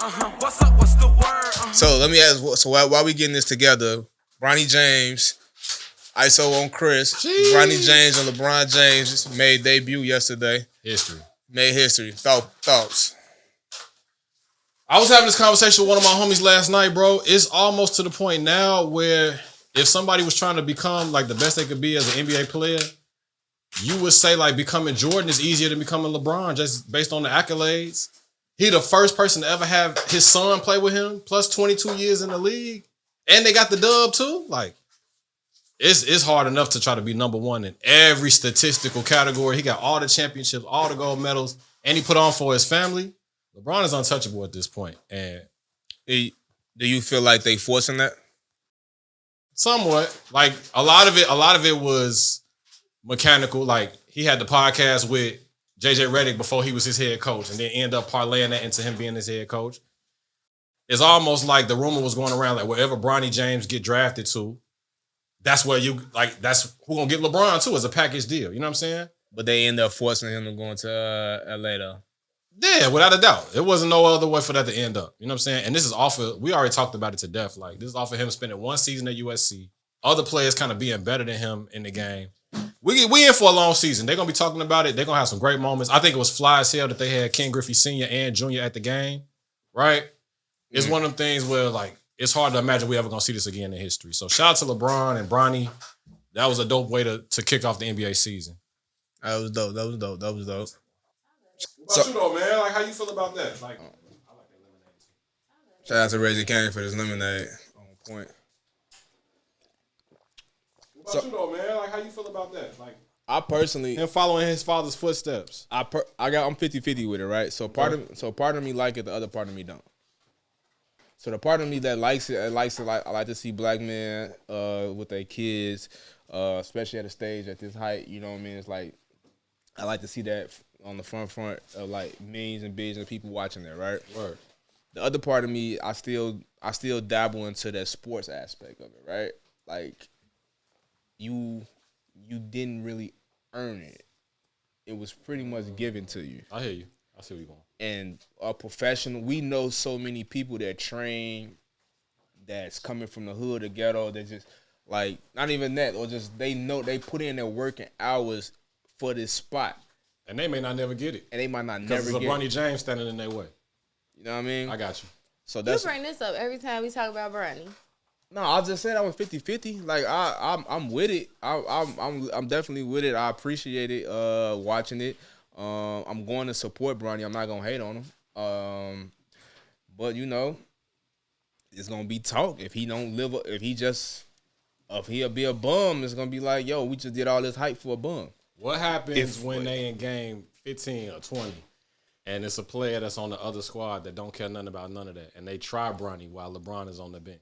What's up? What's the word? So let me ask. So while we getting this together, Bronny James, ISO on Chris, Bronny James and LeBron James made debut yesterday. Made history. Thoughts. I was having this conversation with one of my homies last night, bro. It's almost to the point now where if somebody was trying to become like the best they could be as an NBA player, you would say like becoming Jordan is easier than becoming LeBron just based on the accolades. He the first person to ever have his son play with him, plus 22 years in the league, and they got the dub too. Like, it's hard enough to try to be number one in every statistical category. He got all the championships, all the gold medals, and he put on for his family. LeBron is untouchable at this point. And Do you feel like they forcing that? somewhat, like a lot of it was mechanical. Like he had the podcast with JJ Redick before he was his head coach, and then end up parlaying that into him being his head coach. It's almost like the rumor was going around like wherever Bronny James get drafted to, that's where that's who gonna get LeBron too as a package deal. You know what I'm saying? But they end up forcing him to go into LA though. Yeah, without a doubt. There wasn't no other way for that to end up. You know what I'm saying? And this is off of, we already talked about it to death. Like, this is off of him spending one season at USC. Other players kind of being better than him in the game. We in for a long season. They're going to be talking about it. They're going to have some great moments. I think it was fly as hell that they had Ken Griffey Sr. and Jr. at the game. Right? It's one of them things where, like, it's hard to imagine we ever going to see this again in history. So, shout out to LeBron and Bronny. That was a dope way to kick off the NBA season. That was dope. What about you though, man? Like, how you feel about that? Like, I like that lemonade too. Shout out to Reggie Kane for this lemonade. On point. What about you though, man? Like, how you feel about that? Like, I personally, him following his father's footsteps. I'm 50-50 with it, right? So part of me like it, the other part of me don't. So the part of me that likes it, I like to see black men with their kids, especially at a stage at this height. You know what I mean? It's like I like to see that on the front of like millions and billions of people watching that, right? Word. The other part of me, I still dabble into that sports aspect of it, right? Like you didn't really earn it. It was pretty much given to you. I hear you. I see where you're going. And a professional, we know so many people that train, that's coming from the hood or ghetto, that just like not even that, or just they know they put in their working hours for this spot. And they may not never get it. And they might not never get it. Because it's a Bronny James standing in their way. You know what I mean? I got you. So that's you bring this up every time we talk about Bronny. No, I just said I was 50-50. Like I'm with it. I'm definitely with it. I appreciate it. Watching it. I'm going to support Bronny. I'm not gonna hate on him. But you know, it's gonna be talk if he don't live. If he'll be a bum, it's gonna be like, yo, we just did all this hype for a bum. What happens when they in game 15 or 20 and it's a player that's on the other squad that don't care nothing about none of that, and they try Bronny while LeBron is on the bench?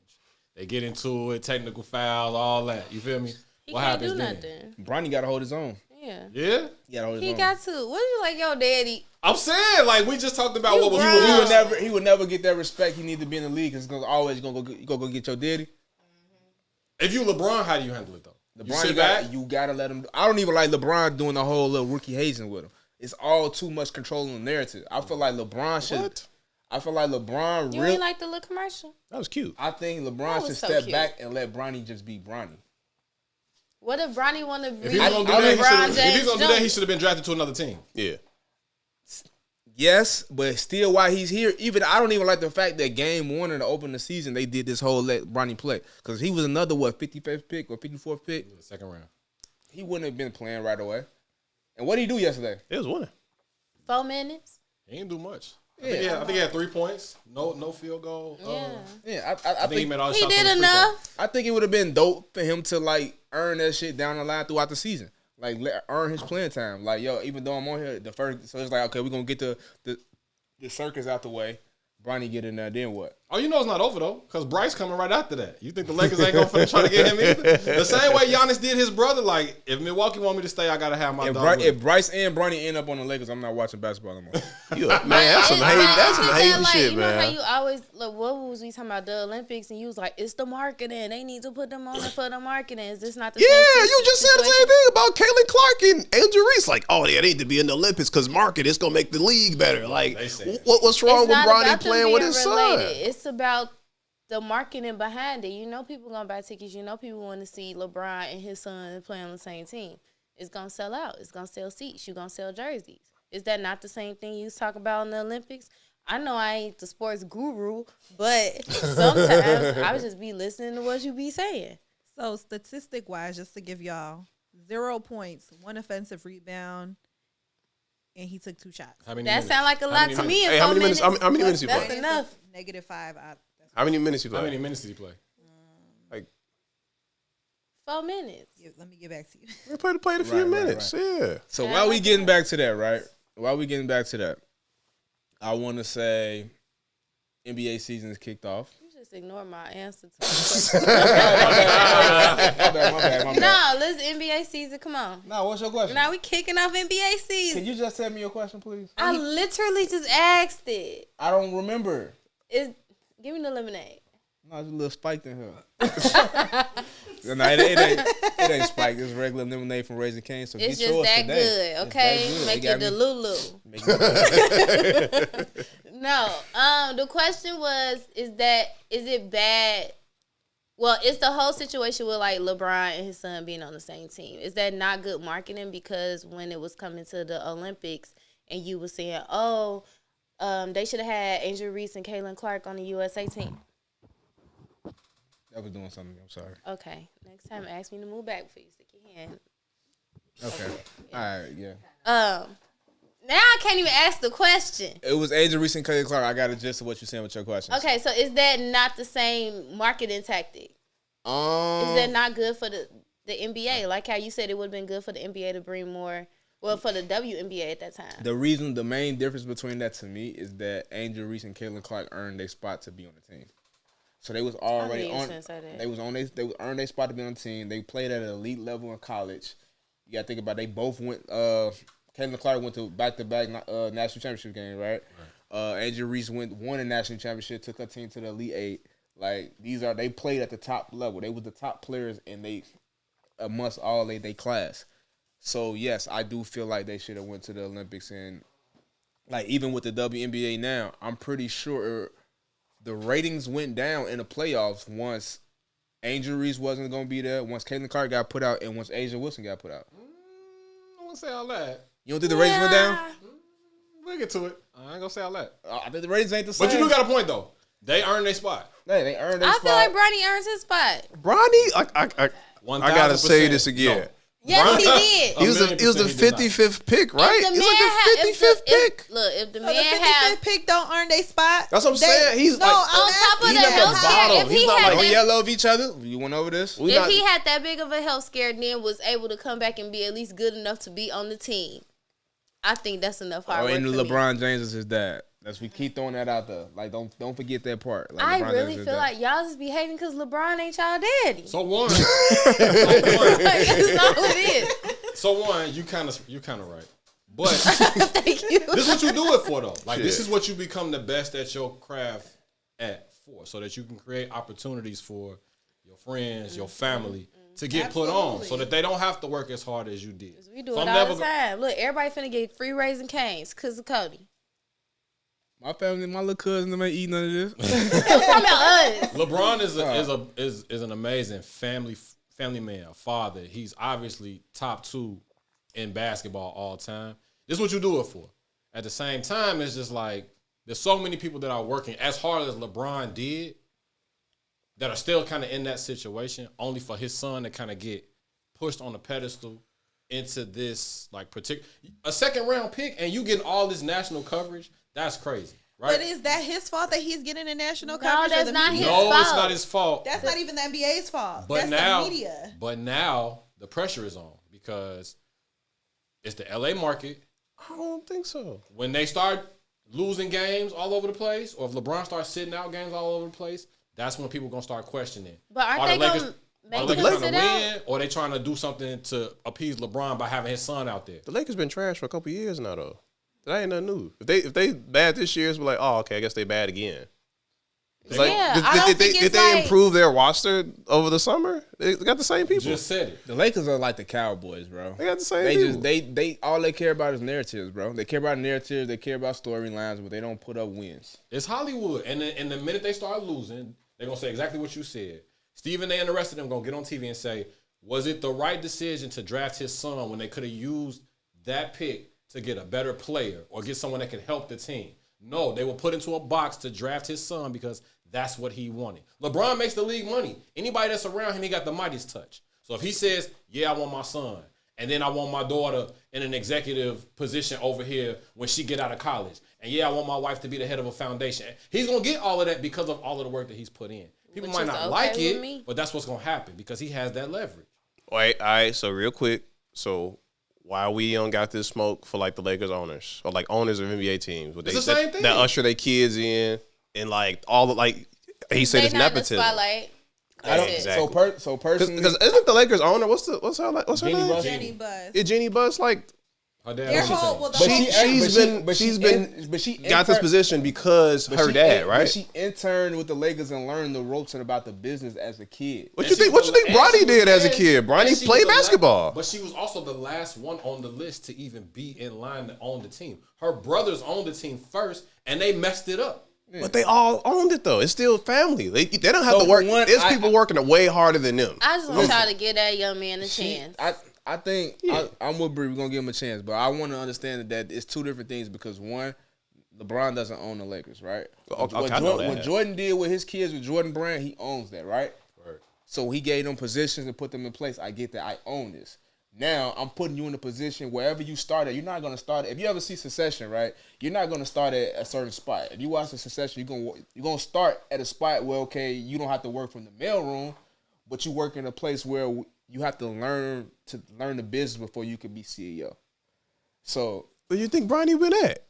They get into it, technical foul, all that. You feel me? What happens do then? Bronny got to hold his own. Yeah. Yeah? He got to. What is like your daddy? I'm saying, like, we just talked about what was he would never get that respect he need to be in the league because it's always going to go get your daddy. If you LeBron, how do you handle it, though? LeBron, you gotta let him. I don't even like LeBron doing the whole little rookie hazing with him. It's all too much controlling the narrative. I feel like LeBron should. What? I feel like LeBron. You ain't like the little commercial? That was cute. I think LeBron should step back and let Bronny just be Bronny. What if Bronny want to be? If he's gonna do that, he should have been drafted to another team. Yeah. Yes, but still, while he's here, I don't even like the fact that game 1 in the open of the season they did this whole let Bronny play because he was another 55th pick or 54th pick, second round. He wouldn't have been playing right away. And what did he do yesterday? It was winning. 4 minutes. He didn't do much. I think he had 3 points. No field goal. Yeah, I think he made all the shots. He did enough. I think it would have been dope for him to like earn that shit down the line throughout the season. Like earn his playing time. Like, yo, even though I'm on here, so it's like, okay, we're gonna get the circus out the way. Bronny get in there, then what? Oh, you know it's not over though, because Bryce coming right after that. You think the Lakers ain't gonna try to get him either? The same way Giannis did his brother. Like, if Milwaukee want me to stay, I gotta have my dog. If Bryce and Bronny end up on the Lakers, I'm not watching basketball anymore. Man, that's some hate. That's some hating like, shit, you know how man. you always look. What was we talking about the Olympics? And you was like, it's the marketing. They need to put them on for the marketing. Is this not the Yeah, same you just said the same thing about Caitlin Clark and Angel Reese. Like, oh, yeah, they need to be in the Olympics because market is gonna make the league better. Like, what's wrong with Bronny playing with his son? It's about the marketing behind it. You know people gonna buy tickets. You know people want to see LeBron and his son play on the same team. It's gonna sell out. It's gonna sell seats. You're gonna sell jerseys. Is that not the same thing you talk about in the Olympics? I know I ain't the sports guru, but sometimes I would just be listening to what you be saying. So statistic-wise, just to give y'all 0 points, 1 offensive rebound, and he took 2 shots. That sound like a lot to me. Hey, how many minutes? How many minutes you That's play? enough. -5. How many minutes you play? How many minutes did he play? Like 4 minutes. Let me get back to you. we played a few minutes. Yeah. So while we getting back to that, right? While we getting back to that, I want to say NBA season is kicked off. You just ignore my answer to My bad. No, let's NBA season. Come on. No, what's your question? Now we kicking off NBA season. Can you just send me your question, please? I literally just asked it. I don't remember. Give me the lemonade. No, there's a little spiked in here. No, it ain't spiked. It's regular lemonade from Raising Cane. So It's get just yours that today. good, okay? It's that good. Make got it the me- Lulu. make it- No, the question was, is it bad? Well, it's the whole situation with like LeBron and his son being on the same team. Is that not good marketing? Because when it was coming to the Olympics and you were saying, they should have had Angel Reese and Caitlin Clark on the USA team. That was doing something. I'm sorry. Okay. Next time, ask me to move back before you stick your hand. Okay. All right. Yeah. Now I can't even ask the question. It was Angel Reese and Kelly Clark. I got a gist of what you're saying with your question. Okay, so is that not the same marketing tactic? Is that not good for the NBA? Like how you said it would have been good for the NBA to bring more, well, for the WNBA at that time. The main difference between that to me is that Angel Reese and Caitlin Clark earned their spot to be on the team. So they was already on. They earned their spot to be on the team. They played at an elite level in college. You got to think about it, they both went. Caitlin Clark went to back-to-back national championship game, right? Angel Reese won a national championship, took her team to the Elite Eight. Like they played at the top level. They was the top players, and they amongst all they class. So yes, I do feel like they should have went to the Olympics, and like even with the WNBA now, I'm pretty sure the ratings went down in the playoffs once Angel Reese wasn't going to be there, once Caitlin Clark got put out, and once Asia Wilson got put out. I won't say all that. You don't think the ratings went down? We'll get to it. I ain't gonna say all that. I think the ratings ain't the same. But you do got a point though. They earned their spot. They earned their I spot. feel like Bronny earns his spot. Bronny, I gotta say 1000%. this again. No. Yes, he did. He was the 55th pick, right? If He was like the 55th pick. If the So man the 55th have pick don't earn their spot. That's what I'm saying. He's no, like, on top of he's the at the health scare, bottom. if He's he not had like- Don't that, yell over each other. You went over this? if he had that big of a health scare, then was able to come back and be at least good enough to be on the team, I think that's enough hard work and for me. LeBron James is his dad. We keep throwing that out there. Like, don't forget that part. Like, I LeBron really James is his feel dad. like y'all just be hating because LeBron ain't y'all daddy. So one. Like, that's all it is. So one, you kind of right. But Thank you. this is what you do it for though. Like this is what you become the best at your craft for, so that you can create opportunities for your friends, your family to get put on, so that they don't have to work as hard as you did. We do So it I'm all never the time. Look, everybody finna get free Raising Canes because of Cody. My family, my little cousin, them ain't eat none of this. I'm talking about us. LeBron is an amazing family man, father. He's obviously top 2 in basketball all time. This is what you do it for. At the same time, it's just like there's so many people that are working as hard as LeBron did that are still kind of in that situation, only for his son to kind of get pushed on a pedestal into this like particular a second round pick, and you getting all this national coverage. That's crazy, right? But is that his fault that he's getting the national No, coverage? that's not his No, it's fault. not his fault. That's not even the NBA's fault. But That's now, the media. But now the pressure is on because it's the LA market. I don't think so. When they start losing games all over the place, or if LeBron starts sitting out games all over the place, that's when people gonna start questioning. But aren't Are they the Lakers, gonna are make they him trying to sit win, out? or are they trying to do something to appease LeBron by having his son out there? The Lakers been trash for a couple years now, though. That ain't nothing new. If they bad this year, it's like, oh, okay, I guess they bad again. It's like, Yeah, I don't think did it's they like- improve their roster over the summer? They got the same people. Just said it. The Lakers are like the Cowboys, bro. They got the same They people. just they all they care about is narratives, bro. They care about narratives. They care about storylines, but they don't put up wins. It's Hollywood, and the minute they start losing, they're gonna say exactly what you said. Stephen A. and the rest of them gonna get on TV and say, was it the right decision to draft his son when they could have used that pick to get a better player or get someone that could help the team? No, they were put into a box to draft his son because that's what he wanted. LeBron makes the league money. Anybody that's around him, he got the Midas touch. So if he says, yeah, I want my son, and then I want my daughter in an executive position over here when she get out of college, and yeah, I want my wife to be the head of a foundation, he's going to get all of that because of all of the work that he's put in. People Which might is not okay like with it, me. but that's what's going to happen because he has that leverage. Wait, all right, so real quick. So why we don't got this smoke for like the Lakers owners or like owners of NBA teams? It's the same thing. That usher their kids in and like all the like he said They it's not in the nepotism. spotlight. I don't. That's it. Exactly. So personally, Because isn't the Lakers owner? What's her Jeannie name? Buss. Jenny Buzz. Yeah, Jeannie Buss. Like Her dad, Their what's his whole, name? well, the But whole she's been got this position because her dad, right? But she interned with the Lakers and learned the ropes and about the business as a kid. What And you she think? What you was think the- and Bronny she did was as a there- kid? and Bronny she played was the basketball. but she was also the last one on the list to even be in line to own the team. Her brothers owned the team first, and they messed it up. But they all owned it though. It's still family. They don't have So to work. for one, There's people working way harder than them. I just want y'all to give that young man a chance. I think I'm with Bree. We're gonna give him a chance, but I want to understand that it's two different things because one, LeBron doesn't own the Lakers, right? Okay, What I know that. what Jordan did with his kids with Jordan Brand, he owns that, right? Right. So he gave them positions and put them in place. I get that. I own this. Now I'm putting you in a position wherever you start at. You're not gonna start. If you ever see Succession, right? You're not gonna start at a certain spot. If you watch the Succession, you're gonna start at a spot where okay, you don't have to work from the mailroom, but you work in a place where you have to learn the business before you can be CEO. So, But you think Bronny been at?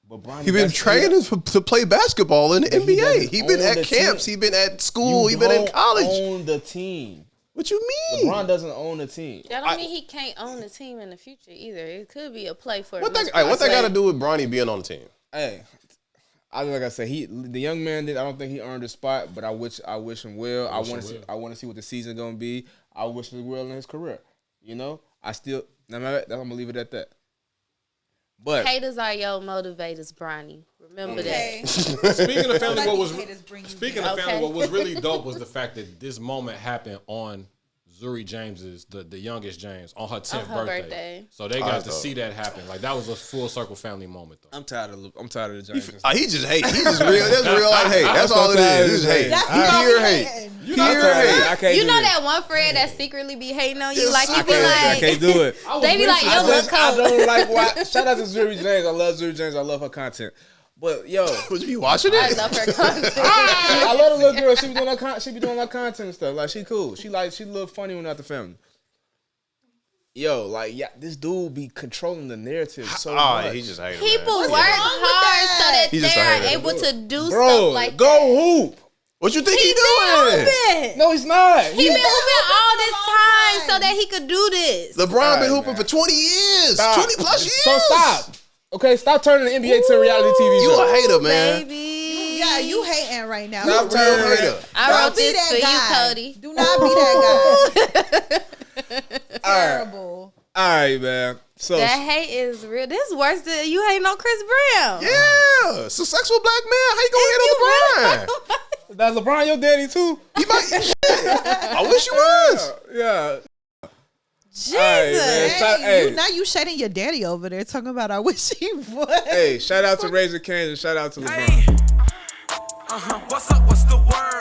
but Bronny, He been training to play basketball in the But he NBA. doesn't He been own at the camps. team. He been at school. He been in college. Own the team. What you mean? LeBron doesn't own the team. That don't mean he can't own the team in the future either. It could be a play for What him. that got to do with Bronny being on the team? Hey, like I said, the young man did. I don't think he earned a spot, but I wish him well. I want to see what the season gonna be. I wish him well in his career. You know, I'm gonna leave it at that. But Haters are your motivators, Bronny. Remember Okay. Speaking of family, Let what these was haters bring you speaking down. of family, Okay. what was really dope was the fact that this moment happened on Zuri James's, the youngest James, on her 10th her birthday. birthday. So they got that's to dope. see that happen. Like that was a full circle family moment though. I'm tired of the Giants. He just hate. He just real. That's real life hate. That's all it is. It's hate. That's Pure all hate. hating. Pure hate. I can't You do know this. that one friend that secretly be hating on you, Yes, like I you be I can't like, do it. they be like, yo, I look, don't like why. Shout out to Zuri James. I love Zuri James. I love her content. But yo, Would you be watching I it? love her content. I love the little girl. She be doing her content and stuff. Like she cool. She look funny when at the family. Yo, like this dude be controlling the narrative so Oh, much. he just hated. People man. work hard so that He's just a they are hater. able to do Bro, stuff like go that. hoop. What you think he He doing? been No, he's not. He been hooping all this time so that he could do this. LeBron Alright, been hooping man. for 20 years. Stop. 20 plus years. So stop. Okay, stop turning the NBA to a reality TV You show. a hater, man. Baby. Yeah, you hating right now. You a real hater. I Don't wrote be this that for you, guy. Cody. Do not be that guy. Terrible. All right, man. So That hate is real. This is worse than you hating on Chris Brown. Yeah. Successful black man. How you gonna hate on LeBron? that's LeBron your daddy too? He might. I wish you was. Yeah. Jesus. man. Shout- hey. Now you shutting your daddy over there talking about I wish he would. Hey, shout out to Razor Canes and shout out to LeBron. What's up? What's the word?